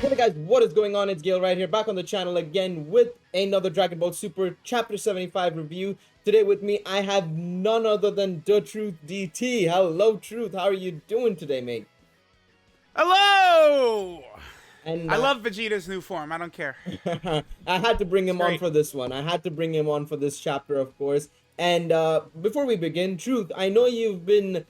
Hey guys, what is going on? It's Gale right here, back on the channel again with another Dragon Ball Super Chapter 75 review. Today with me, I have none other than DaTruthDT. Hello, Truth. How are you doing today, mate? Hello! And I love Vegeta's new form. I don't care. I had to bring It's him on great. for this one. I had to bring him on for this chapter, of course. And before we begin, Truth, I know you've been...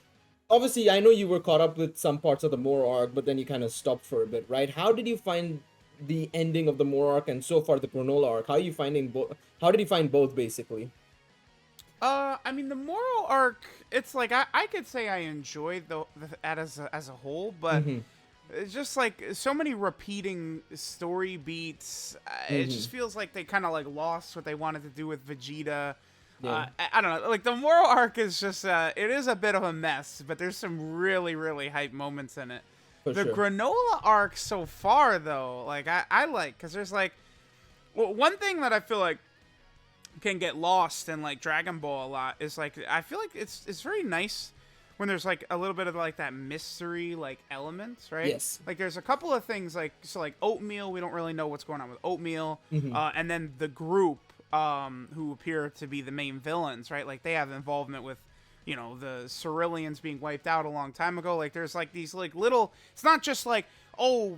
Obviously, I know you were caught up with some parts of the Moro arc, but then you kind of stopped for a bit, right? How did you find the ending of the Moro arc and so far the Granola arc? How are you finding both? How did you find both, basically? I mean, the moral arc, it's like, I could say I enjoyed that as a whole, but Mm-hmm. it's just like so many repeating story beats. It Mm-hmm. just feels like they kind of like lost what they wanted to do with Vegeta. Yeah, I don't know. Like the moral arc is just, it is a bit of a mess, but there's some really, really hype moments in it. for The sure. Granola arc so far, though, like I like, because there's like, well, one thing that I feel like can get lost in like Dragon Ball a lot is like I feel like it's very nice when there's like a little bit of like that mystery like elements, right? Yes. Like there's a couple of things like like Oatmeal, we don't really know what's going on with Oatmeal, Mm-hmm. and then the group who appear to be the main villains, right? Like they have involvement with the Ceruleans being wiped out a long time ago. Like there's like these like little, it's not just like, oh,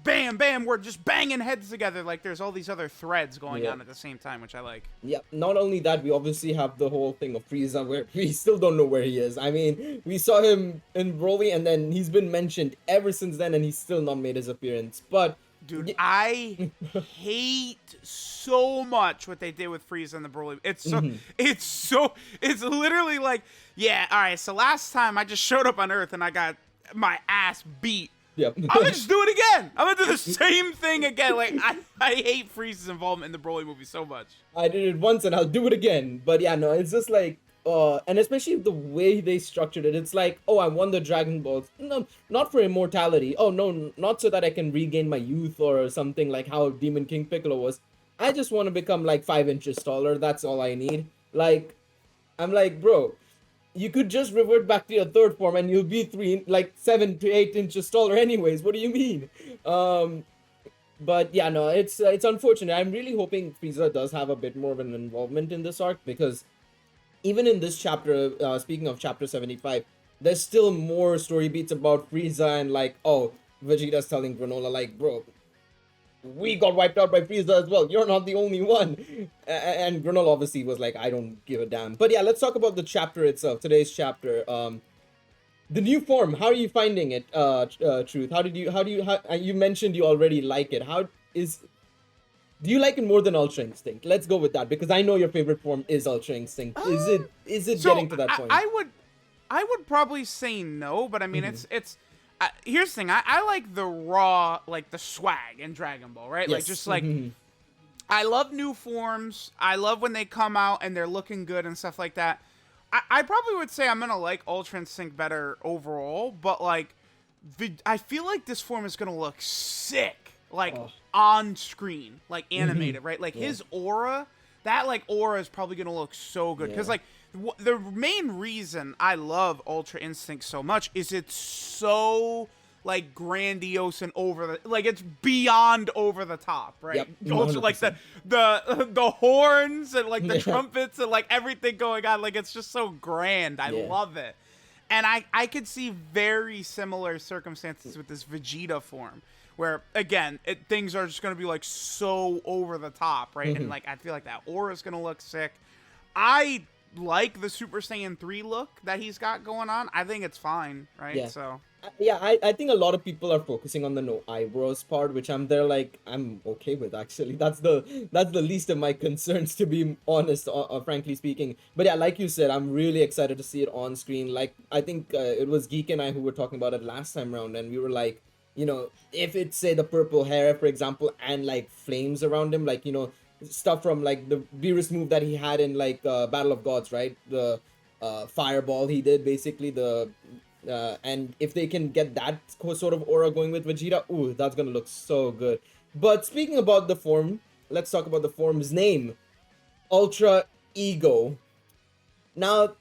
bam bam, we're just banging heads together. Like there's all these other threads going Yeah. on at the same time, which I like. Yeah, not only that, we obviously have the whole thing of Frieza where we still don't know where he is. I mean, we saw him in Broly and then he's been mentioned ever since then and he's still not made his appearance. But Dude, y- I hate so much what they did with Frieza and the Broly. It's literally like, yeah, all right, so last time I just showed up on Earth and I got my ass beat. yeah. I'm gonna just do it again. I'm gonna do the same thing again. Like, I hate Frieza's involvement in the Broly movie so much. I did it once and I'll do it again. But yeah, no, it's just like, and especially the way they structured it, it's like, oh, I won the Dragon Balls. No, not for immortality. Oh, no, not so that I can regain my youth or something like how Demon King Piccolo was. I just want to become like 5 inches taller. That's all I need. Like, I'm like, bro, you could just revert back to your third form and you'll be like 7 to 8 inches taller anyways. What do you mean? But yeah, no, it's unfortunate. I'm really hoping Frieza does have a bit more of an involvement in this arc because even in this chapter, speaking of chapter 75, there's still more story beats about Frieza and like, oh, Vegeta's telling Granola like, bro, we got wiped out by Frieza as well. You're not the only one. And Granola obviously was like, I don't give a damn. But yeah, let's talk about the chapter itself. Today's chapter. The new form. How are you finding it? Truth. You mentioned you already like it. Do you like it more than Ultra Instinct? Let's go with that because I know your favorite form is Ultra Instinct. Is it So getting to that point? I would probably say no, but I mean it's. Here's the thing. I like the raw, like the swag in Dragon Ball, right? Like Yes. just like I love new forms. I love when they come out and they're looking good and stuff like that. I probably would say I'm gonna like Ultra Instinct better overall, but like I feel like this form is gonna look sick, like Oh. on screen, like animated, right? Like Yeah. his aura, that like aura is probably gonna look so good because Yeah. like the main reason I love Ultra Instinct so much is it's so like grandiose and over the, like it's beyond over the top, right? Yep, Also like 100%. the horns and like the Yeah. trumpets and like everything going on, like it's just so grand. I Yeah. love it. And I could see very similar circumstances with this Vegeta form where again things are just going to be like so over the top, right? And like I feel like that aura is going to look sick. I like the Super Saiyan 3 look that he's got going on. I think it's fine, right? Yeah. So Yeah, I think a lot of people are focusing on the no eyebrows part, which I'm okay with actually. That's the least of my concerns, to be honest, frankly speaking. But yeah, like you said, I'm really excited to see it on screen. Like I think it was Geek and I who were talking about it last time around, and we were like, if it's say the purple hair, for example, and like flames around him, like stuff from like the Beerus move that he had in like Battle of Gods, right? The fireball he did basically and if they can get that sort of aura going with Vegeta, ooh, that's gonna look so good. But speaking about the form, let's talk about the form's name, Ultra Ego. Now,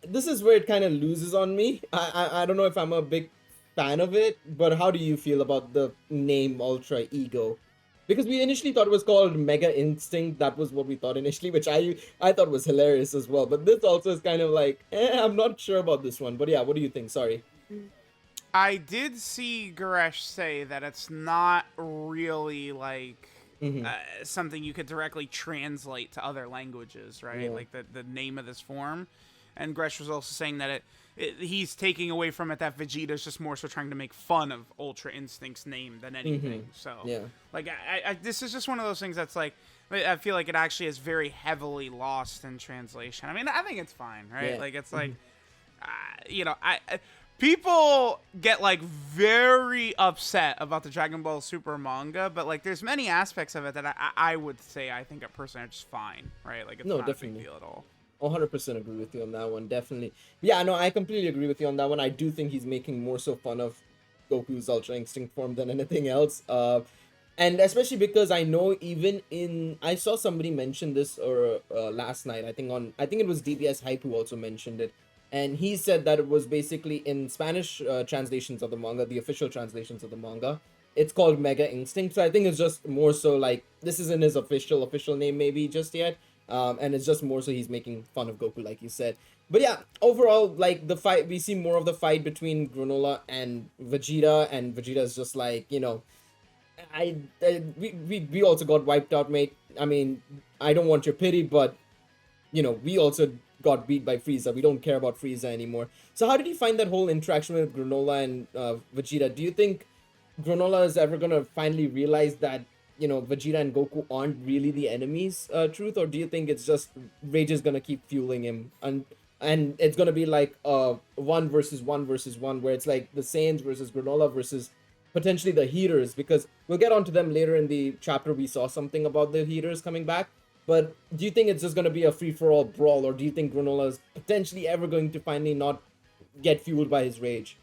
this is where it kind of loses on me. I don't know if I'm a big fan of it, but how do you feel about the name Ultra Ego? Because we initially thought it was called Mega Instinct. That was what we thought initially, which I thought was hilarious as well. But this also is kind of like, I'm not sure about this one. But yeah, what do you think? Sorry. I did see Garesh say that it's not really like something you could directly translate to other languages, right? Yeah. Like the name of this form. And Gresh was also saying that he's taking away from it that Vegeta's just more so trying to make fun of Ultra Instinct's name than anything. So, Yeah. like, this is just one of those things that's like, I feel like it actually is very heavily lost in translation. I mean, I think it's fine, right? Yeah. Like, it's like, people get like very upset about the Dragon Ball Super manga, but like there's many aspects of it that I would say I think personally are just fine, right? Like it's No, not definitely. a big deal at all. 100% agree with you on that one. Definitely. Yeah, no, I completely agree with you on that one. I do think he's making more so fun of Goku's Ultra Instinct form than anything else. And especially because I know I saw somebody mention this or last night. I think it was DBS Hype who also mentioned it, and he said that it was basically in Spanish translations of the manga, the official translations of the manga. It's called Mega Instinct. So I think it's just more so like this isn't his official name maybe just yet. And it's just more so he's making fun of Goku, like you said. But yeah, overall, like the fight, we see more of the fight between Granola and Vegeta is just like, we also got wiped out, mate. I mean, I don't want your pity, but we also got beat by Frieza. We don't care about Frieza anymore. So how did you find that whole interaction with Granola and Vegeta? Do you think Granola is ever gonna finally realize that Vegeta and Goku aren't really the enemies, truth, or do you think it's just Rage is gonna keep fueling him and it's gonna be like 1 versus 1 versus 1, where it's like the Saiyans versus Granola versus potentially the Heaters, because we'll get onto them later in the chapter. We saw something about the Heaters coming back, but do you think it's just gonna be a free-for-all brawl, or do you think Granola is potentially ever going to finally not get fueled by his rage?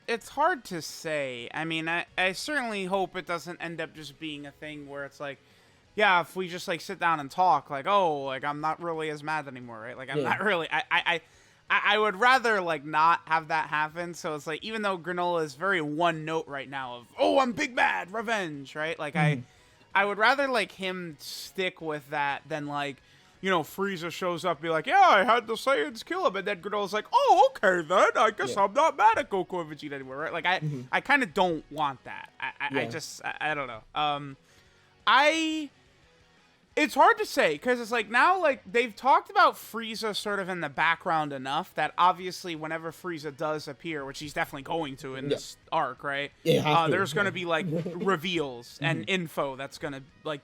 It's hard to say. I mean, I certainly hope it doesn't end up just being a thing where it's like, yeah, if we just like sit down and talk, like, oh, like I'm not really as mad anymore, right? Like I'm not really. I would rather like not have that happen. So it's like, even though Granola is very one note right now of, oh, I'm big mad, revenge, right? Like I would rather like him stick with that than like, Frieza shows up and be like, yeah, I had the Saiyans kill him. And then Granola's like, oh, okay, then. I guess I'm not mad at Goku and Vegeta anymore, right? Like, I kind of don't want that. I don't know. It's hard to say, because it's like, now, like, they've talked about Frieza sort of in the background enough that obviously whenever Frieza does appear, which he's definitely going to in this arc, right? Yeah, there's going to be, like, reveals and info that's going to, like,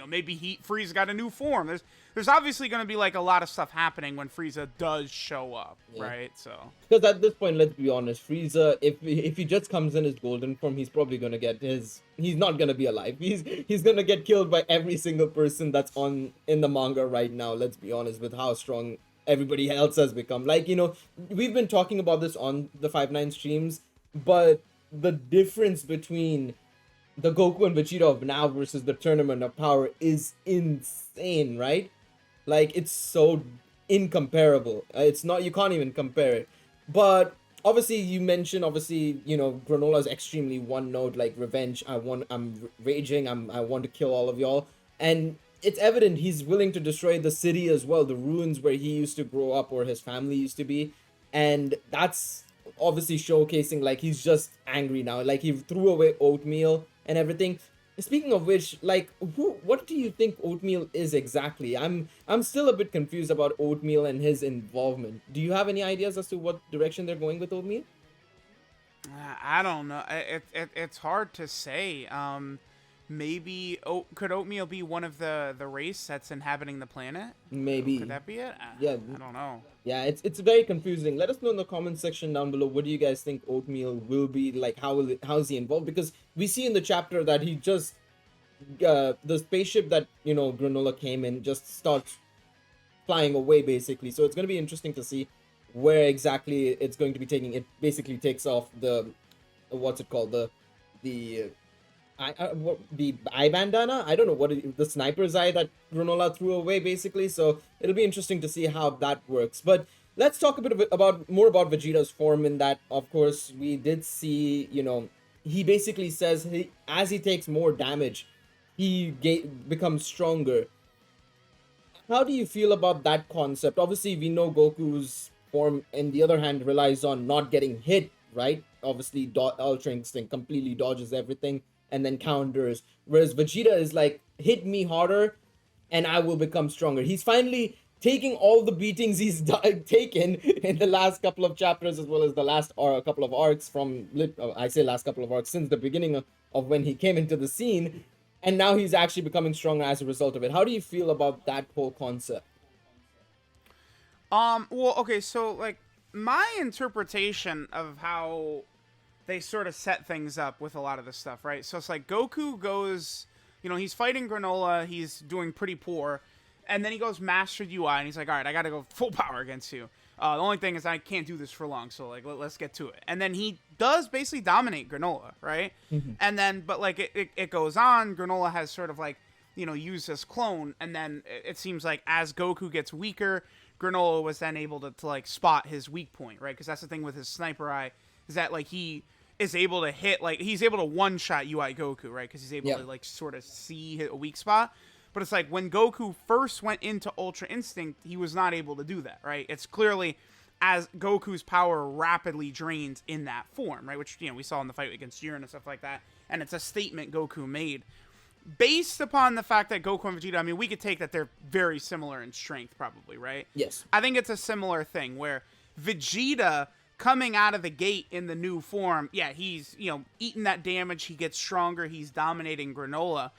maybe Frieza got a new form. There's obviously going to be like a lot of stuff happening when Frieza does show up, right? So because at this point, let's be honest, Frieza, if he just comes in his golden form, he's probably going to get he's not going to be alive. He's going to get killed by every single person that's in the manga right now. Let's be honest with how strong everybody else has become. Like, we've been talking about this on the 5-9 streams, but the difference between the Goku and Vegeta of now versus the Tournament of Power is insane, right? Like, it's so incomparable. It's not, you can't even compare it. But obviously, you mentioned, Granola is extremely one note, like revenge. I'm raging. I want to kill all of y'all. And it's evident he's willing to destroy the city as well, the ruins where he used to grow up or his family used to be. And that's obviously showcasing, like, he's just angry now. Like, he threw away oatmeal and everything. Speaking of which, like, what do you think Oatmeal is exactly? I'm still a bit confused about Oatmeal and his involvement. Do you have any ideas as to what direction they're going with Oatmeal? I don't know. It's hard to say. Maybe could Oatmeal be one of the race that's inhabiting the planet? Maybe. Could that be it? Yeah. I don't know. Yeah, it's very confusing. Let us know in the comment section down below, what do you guys think Oatmeal will be, like, how is he involved? Because we see in the chapter that he just the spaceship that Granola came in just starts flying away basically. So it's going to be interesting to see where exactly it's going to be taking. It basically takes off the what's it called, the eye bandana. I don't know the sniper's eye that Granola threw away basically. So it'll be interesting to see how that works. But let's talk a bit about more about Vegeta's form. In that, of course, we did see, he basically says as he takes more damage, becomes stronger. How do you feel about that concept? Obviously, we know Goku's form, on the other hand, relies on not getting hit, right? Obviously, Ultra Instinct completely dodges everything and then counters. Whereas Vegeta is like, hit me harder and I will become stronger. He's finally taking all the beatings he's taken in the last couple of chapters, as well as the last couple of arcs from, I say last couple of arcs, since the beginning of when he came into the scene. And now he's actually becoming stronger as a result of it. How do you feel about that whole concept? Well, okay, so, like, my interpretation of how they sort of set things up with a lot of this stuff, right? So it's like Goku goes, he's fighting Granola, he's doing pretty poor, and then he goes Mastered UI, and he's like, all right, I gotta go full power against you. The only thing is I can't do this for long, so, like, let's get to it. And then he does basically dominate Granola, right? Mm-hmm. And then, but, like, it goes on, Granola has sort of, like, used this clone, and then it seems like as Goku gets weaker, Granola was then able to like, spot his weak point, right? Because that's the thing with his sniper eye, is that, like, he is able to hit, like, he's able to one-shot UI Goku, right? Because he's able to, like, sort of see a weak spot. But it's like when Goku first went into Ultra Instinct, he was not able to do that, right? It's clearly as Goku's power rapidly drains in that form, right? Which, we saw in the fight against Jiren and stuff like that. And it's a statement Goku made. Based upon the fact that Goku and Vegeta, I mean, we could take that they're very similar in strength, probably, right? Yes. I think it's a similar thing where Vegeta coming out of the gate in the new form, he's, eating that damage, he gets stronger, he's dominating Granola.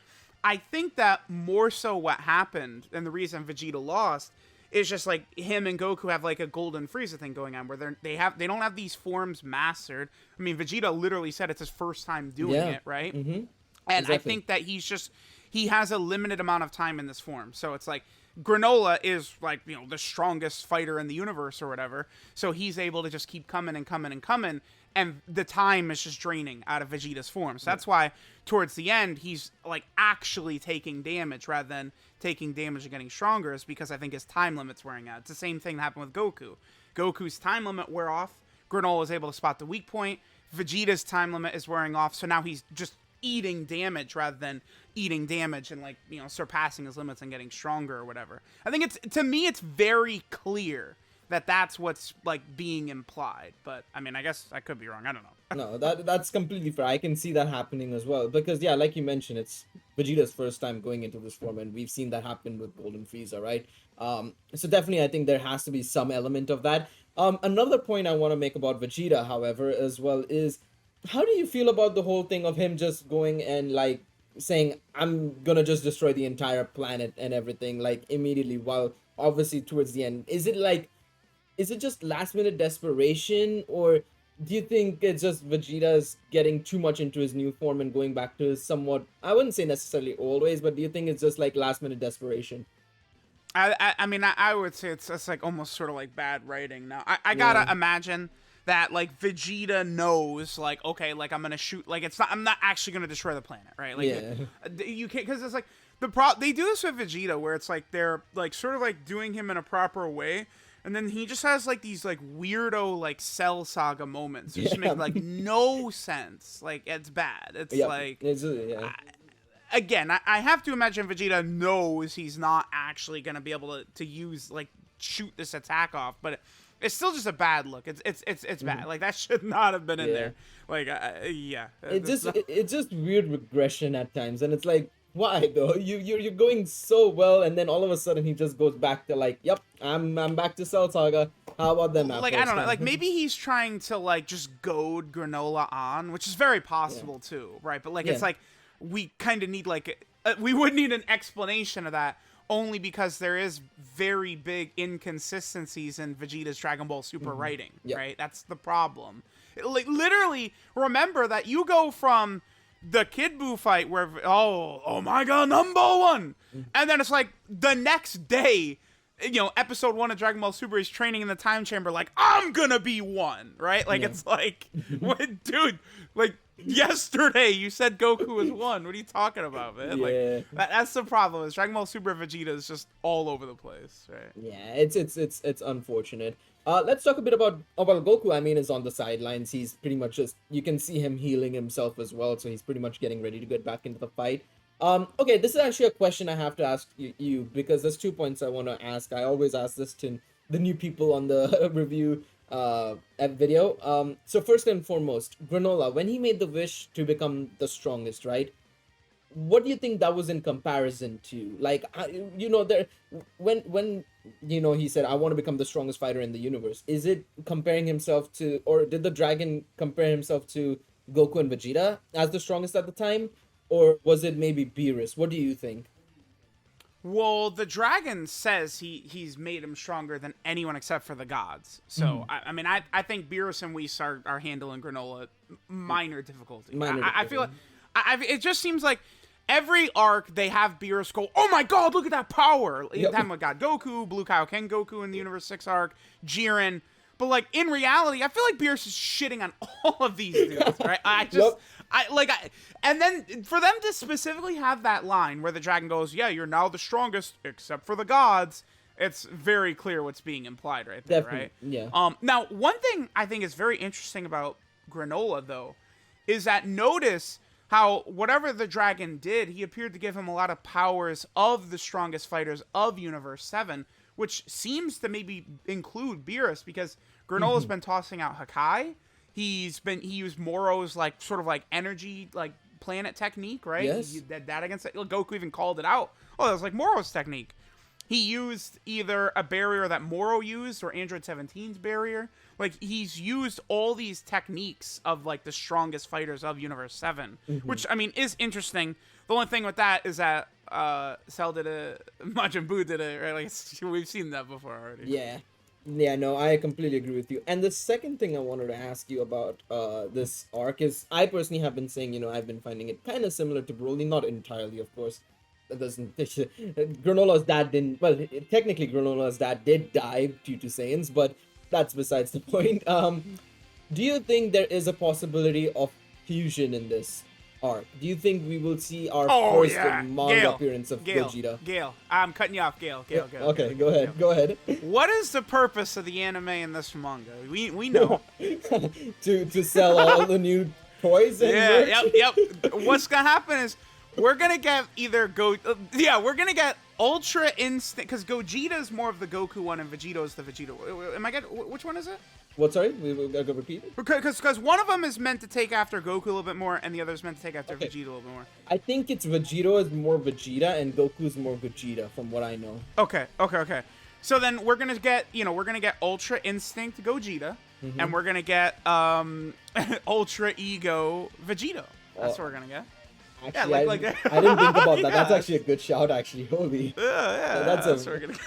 I think that more so what happened, and the reason Vegeta lost, is just like him and Goku have like a Golden Frieza thing going on where they don't have these forms mastered. I mean, Vegeta literally said it's his first time doing it, right? Mm-hmm. And exactly. I think that he has a limited amount of time in this form. So it's like Granola is like, the strongest fighter in the universe or whatever. So he's able to just keep coming and coming and coming. And the time is just draining out of Vegeta's form. So that's why towards the end, he's like actually taking damage rather than taking damage and getting stronger, is because I think his time limit's wearing out. It's the same thing that happened with Goku. Goku's time limit wore off. Granola was able to spot the weak point. Vegeta's time limit is wearing off. So now he's just eating damage rather than eating damage and, like, surpassing his limits and getting stronger or whatever. I think to me, it's very clear that that's what's, like, being implied. But, I mean, I guess I could be wrong. I don't know. No, that's completely fair. I can see that happening as well. Because, like you mentioned, it's Vegeta's first time going into this form, and we've seen that happen with Golden Frieza, right? So definitely, I think there has to be some element of that. Another point I want to make about Vegeta, however, as well, is how do you feel about the whole thing of him just going and, like, saying, I'm gonna just destroy the entire planet and everything, like, immediately, while obviously towards the end? Is it just last minute desperation, or do you think it's just Vegeta's getting too much into his new form and going back to his somewhat, I wouldn't say necessarily old ways, but do you think it's just like last minute desperation? I mean, I would say it's like almost sort of like bad writing now. I gotta imagine that, like, Vegeta knows, like, okay, like, I'm gonna shoot, like, I'm not actually gonna destroy the planet, right? Like, you can't, because it's like they do this with Vegeta where it's like they're like sort of like doing him in a proper way, and then he just has like these like weirdo like Cell Saga moments which make like no sense. Like, it's bad. It's like again, I have to imagine Vegeta knows he's not actually gonna be able to use, like, shoot this attack off, but it's still just a bad look. It's bad. Like, that should not have been in there. Like, it's just weird regression at times, and it's like, why though? You're going so well, and then all of a sudden he just goes back to, like, yep, I'm back to Cell Saga. How about them? Like, I don't know. Like, maybe he's trying to, like, just goad Granola on, which is very possible too, right? But, like, it's like we kind of need, like, we would need an explanation of that. Only because there is very big inconsistencies in Vegeta's Dragon Ball Super writing, right? That's the problem. Like, literally, remember that you go from the Kid Buu fight where, oh my god, number one! And then it's like, the next day, episode 1 of Dragon Ball Super is training in the time chamber, like, I'm gonna be one, right? Like, it's like, what, dude, like, Yesterday, you said Goku was 1. What are you talking about, man? Yeah. Like, that's the problem. Is Dragon Ball Super Vegeta is just all over the place, right? Yeah, it's unfortunate. Let's talk a bit about Goku. I mean, is on the sidelines. He's pretty much just, you can see him healing himself as well, so he's pretty much getting ready to get back into the fight. Okay, this is actually a question I have to ask you because there's 2 points I want to ask. I always ask this to the new people on the review video. So first and foremost, Granola, when he made the wish to become the strongest, right? What do you think that was in comparison to? Like, there, when he said, I want to become the strongest fighter in the universe, is it comparing himself to, or did the dragon compare himself to Goku and Vegeta as the strongest at the time, or was it maybe Beerus? What do you think? Well, the dragon says he's made him stronger than anyone except for the gods. So, I mean, I think Beerus and Whis are handling Granola minor difficulty. I feel like it just seems like every arc they have Beerus go, oh my god, look at that power. Yep. Time with God Goku, Blue Kaioken Goku in the Universe 6 arc, Jiren. But like in reality, I feel like Beerus is shitting on all of these dudes, right? And then for them to specifically have that line where the dragon goes, yeah, you're now the strongest except for the gods, it's very clear what's being implied right there, Definitely, right? yeah. Now, one thing I think is very interesting about Granola, though, is that notice how whatever the dragon did, he appeared to give him a lot of powers of the strongest fighters of Universe 7, which seems to maybe include Beerus, because Granola's been tossing out Hakai. He used Moro's like sort of like energy like planet technique, right? Yes. He did that against it. Goku even called it out. Oh, that was like Moro's technique. He used either a barrier that Moro used or Android 17's barrier. Like, he's used all these techniques of like the strongest fighters of Universe 7, which I mean is interesting. The only thing with that is that Cell did it, Majin Buu did it, right? Like, we've seen that before already. Yeah, no, I completely agree with you. And the second thing I wanted to ask you about this arc is, I personally have been saying, I've been finding it kind of similar to Broly, not entirely, of course. That doesn't. Granola's dad didn't. Well, technically, Granola's dad did die due to Saiyans, but that's besides the point. Do you think there is a possibility of fusion in this arc? Do you think we will see our first manga appearance of Vegeta? Gale, I'm cutting you off, Gale. Okay, go ahead. What is the purpose of the anime in this manga? We know. to sell all the new toys and merch? Yep. What's gonna happen is we're gonna get either we're gonna get Ultra Instinct, because Gogeta is more of the Goku one and Vegeta is the Vegeta. Am I getting, which one is it? What, sorry? We gotta repeat it? Because one of them is meant to take after Goku a little bit more, and the other is meant to take after Vegeta a little bit more. I think it's Vegeta is more Vegeta, and Goku is more Gogeta, from what I know. Okay. So then we're gonna get, Ultra Instinct Gogeta, and we're gonna get Ultra Ego Vegeta. That's what we're gonna get. Actually, I didn't think about that. That's actually a good shout, actually. Holy. Yeah. That's what we're gonna get.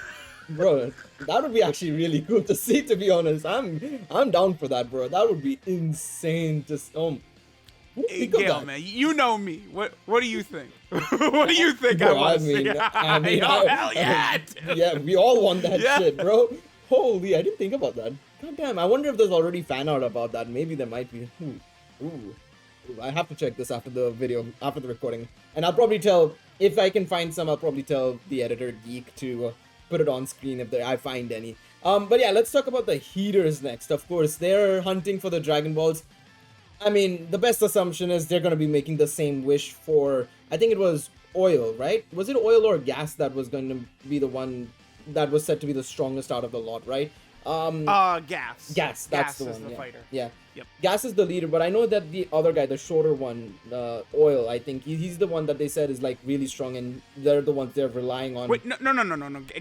Bro, that would be actually really cool to see, to be honest. I'm down for that, bro. That would be insane to hey, Gale, man, you know me. What do you think? What do you think? Bro, I mean, hell yeah. Yeah, we all want that shit, bro. Holy, I didn't think about that. God damn, I wonder if there's already fan art about that. Maybe there might be. Ooh. I have to check this after the video, after the recording. And I'll probably if I can find some, I'll probably tell the editor, Geek, to put it on screen if I find any. But yeah, let's talk about the Heaters next. Of course, they're hunting for the Dragon Balls. I mean, the best assumption is they're going to be making the same wish for, I think it was oil, right? Was it oil or gas that was going to be the one that was said to be the strongest out of the lot, right? Gas. Gas, that's the one. Gas is the fighter. Yeah. Yep. Gas is the leader, but I know that the other guy, the shorter one, Oil, I think he's the one that they said is like really strong, and they're the ones they're relying on. Wait, no.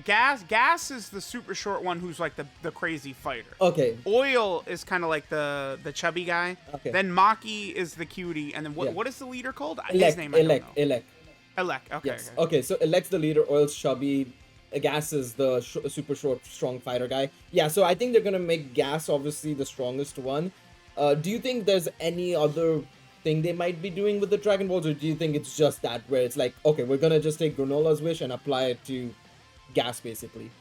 Gas is the super short one who's like the crazy fighter. Okay. Oil is kind of like the chubby guy. Okay. Then Maki is the cutie, and then what is the leader called? His name I don't know. Elec. Okay. Yes. Okay. So Elec's the leader. Oil's chubby. Gas is the super short, strong fighter guy. Yeah. So I think they're gonna make Gas obviously the strongest one. Do you think there's any other thing they might be doing with the Dragon Balls, or do you think it's just that where it's like, okay, we're gonna just take Granola's wish and apply it to Gas basically?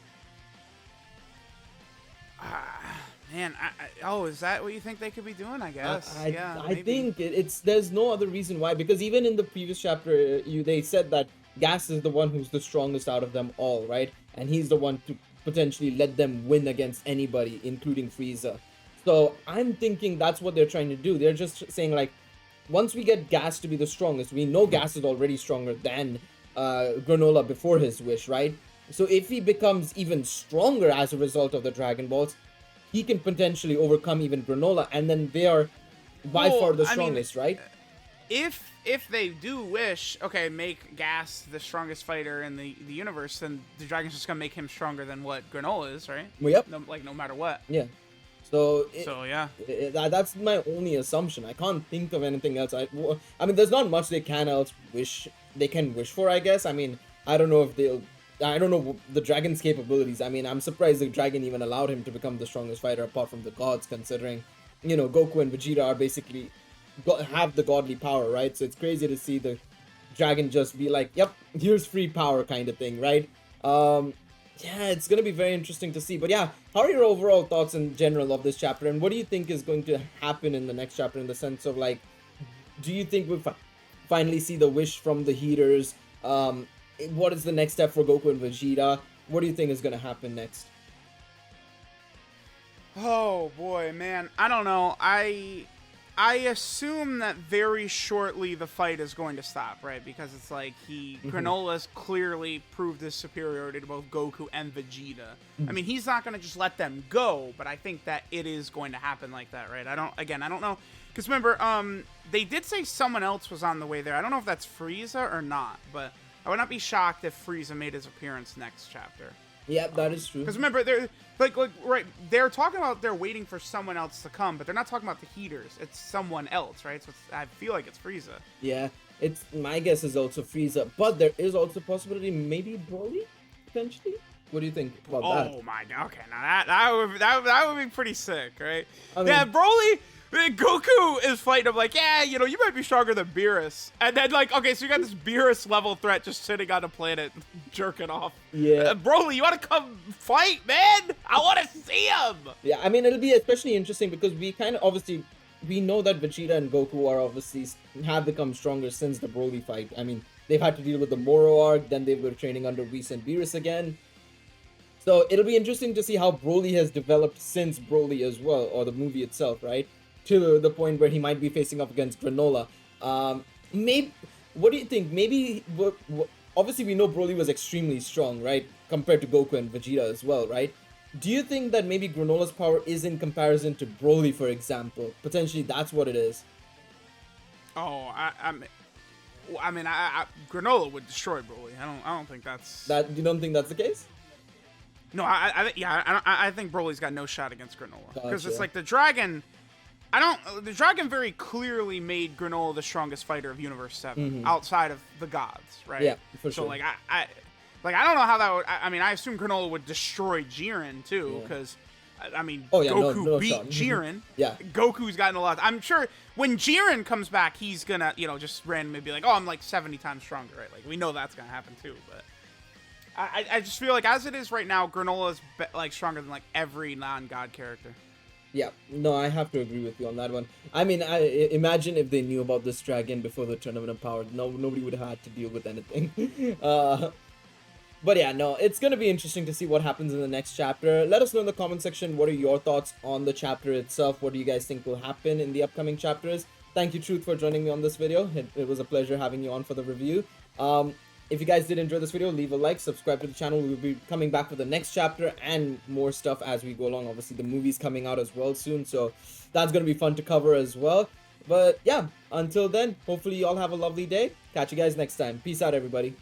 Man, oh, is that what you think they could be doing? I guess. Yeah, I maybe. think it's there's no other reason why, because even in the previous chapter, they said that Gas is the one who's the strongest out of them all, right? And he's the one to potentially let them win against anybody, including Frieza. So I'm thinking that's what they're trying to do. They're just saying like, once we get Gas to be the strongest, we know Gas is already stronger than Granola before his wish, right? So if he becomes even stronger as a result of the Dragon Balls, he can potentially overcome even Granola, and then they are by far the strongest, right? If they do wish, okay, make Gas the strongest fighter in the universe, then the Dragon's just gonna make him stronger than what Granola is, right? Well, yep. No matter what. Yeah. So yeah. That's my only assumption. I can't think of anything else. I mean, there's not much they can wish for, I guess. I mean, I don't know if I don't know the Dragon's capabilities. I mean, I'm surprised the Dragon even allowed him to become the strongest fighter apart from the gods, considering, Goku and Vegeta are basically have the godly power, right? So it's crazy to see the Dragon just be like, yep, here's free power kind of thing, right? Yeah, it's gonna be very interesting to see. But yeah, how are your overall thoughts in general of this chapter, and what do you think is going to happen in the next chapter, in the sense of like, do you think we'll finally see the wish from the heaters? What is the next step for Goku and Vegeta? What do you think is going to happen next? Oh boy, man, I don't know. I assume that very shortly the fight is going to stop, right? Because it's like Granola's clearly proved his superiority to both Goku and Vegeta. I mean, he's not going to just let them go, but I think that it is going to happen like that, right? I don't know. Because remember, they did say someone else was on the way there. I don't know if that's Frieza or not, but I would not be shocked if Frieza made his appearance next chapter. Yeah, that is true. Because remember, they're right. They're talking about they're waiting for someone else to come, but they're not talking about the heaters. It's someone else, right? So I feel like it's Frieza. Yeah, it's my guess is also Frieza, but there is also a possibility maybe Broly potentially. What do you think about that? Oh my god! Okay, now that would be pretty sick, right? I mean, yeah, Broly. Goku is fighting him like, yeah, you might be stronger than Beerus. And then, like, okay, so you got this Beerus level threat just sitting on a planet jerking off. Yeah. Broly, you want to come fight, man? I want to see him. Yeah, I mean, it'll be especially interesting because we kind of obviously, we know that Vegeta and Goku are obviously have become stronger since the Broly fight. I mean, they've had to deal with the Moro arc, then they were training under Whis and Beerus again. So it'll be interesting to see how Broly has developed since Broly as well, or the movie itself, right? To the point where he might be facing up against Granola. Maybe, what do you think? Maybe, obviously we know Broly was extremely strong, right? Compared to Goku and Vegeta as well, right? Do you think that maybe Granola's power is in comparison to Broly, for example? Potentially that's what it is. Oh, I mean, Granola would destroy Broly. I don't think that's... You don't think that's the case? No, I think Broly's got no shot against Granola. Because Gotcha. it's like the Dragon... The Dragon very clearly made Granola the strongest fighter of Universe 7, outside of the gods, right? Yeah, for sure. So, like, I don't know how that would... I mean, I assume Granola would destroy Jiren, too, because, I mean, Goku beat Jiren. Yeah. Goku's gotten a lot... I'm sure when Jiren comes back, he's gonna, just randomly be like, oh, I'm, like, 70 times stronger, right? Like, we know that's gonna happen, too, but... I just feel like, as it is right now, Granola's, like, stronger than, like, every non-god character. Yeah, no, I have to agree with you on that one. I mean, I imagine if they knew about this dragon before the Tournament of Power, nobody would have had to deal with anything. But yeah, no, it's going to be interesting to see what happens in the next chapter. Let us know in the comment section, what are your thoughts on the chapter itself? What do you guys think will happen in the upcoming chapters? Thank you, Truth, for joining me on this video. It was a pleasure having you on for the review. If you guys did enjoy this video, leave a like, subscribe to the channel. We'll be coming back for the next chapter and more stuff as we go along. Obviously, the movie's coming out as well soon, so that's going to be fun to cover as well. But yeah, until then, hopefully you all have a lovely day. Catch you guys next time. Peace out, everybody.